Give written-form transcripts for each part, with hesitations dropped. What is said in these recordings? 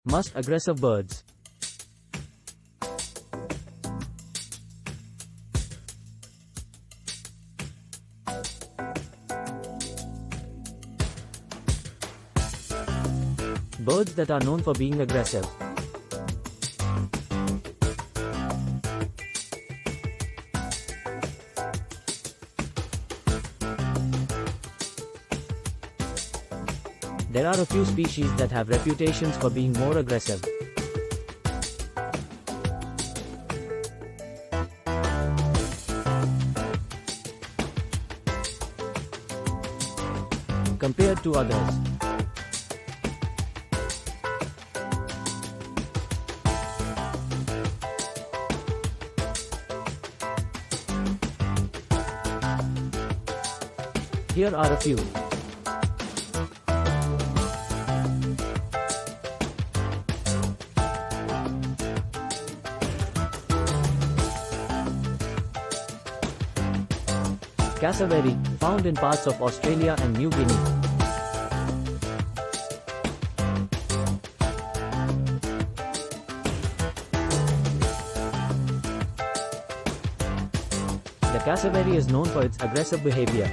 Most aggressive birds. Birds that are known for being aggressive. There are a few species that have reputations for being more aggressive. Compared to others. Here are a few. Cassowary, found in parts of Australia and New Guinea. The cassowary is known for its aggressive behavior.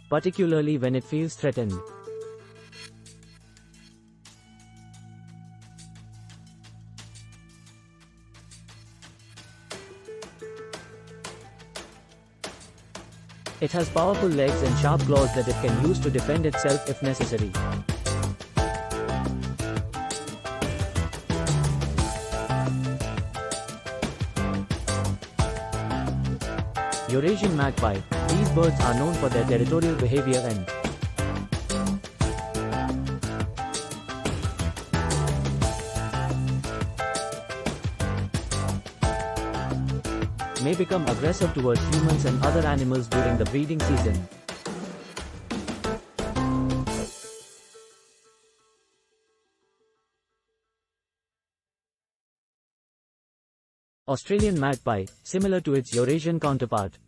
Particularly when it feels threatened. It has powerful legs and sharp claws that it can use to defend itself if necessary. Eurasian magpie. These birds are known for their territorial behavior and may become aggressive towards humans and other animals during the breeding season. Australian magpie, similar to its Eurasian counterpart.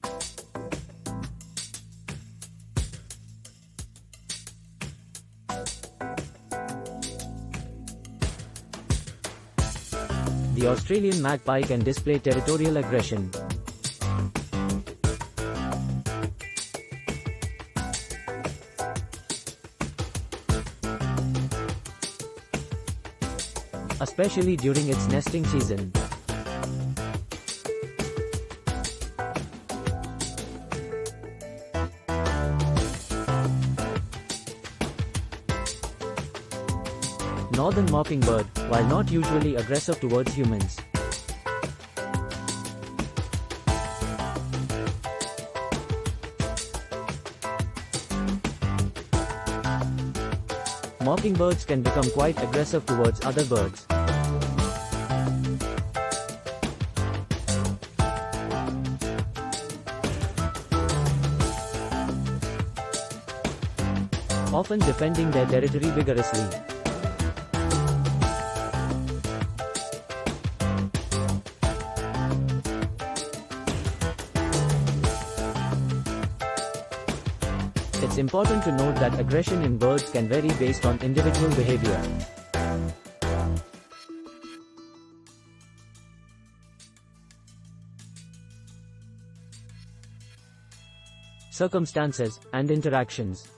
The Australian magpie can display territorial aggression. Especially during its nesting season. Northern mockingbird, while not usually aggressive towards humans. Mockingbirds can become quite aggressive towards other birds. Often defending their territory vigorously. It's important to note that aggression in birds can vary based on individual behavior. Circumstances and interactions.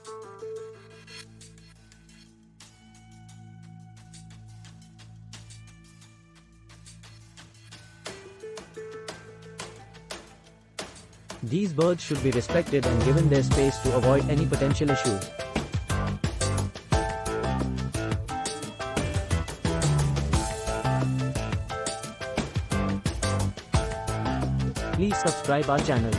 These birds should be respected and given their space to avoid any potential issues. Please subscribe our channel.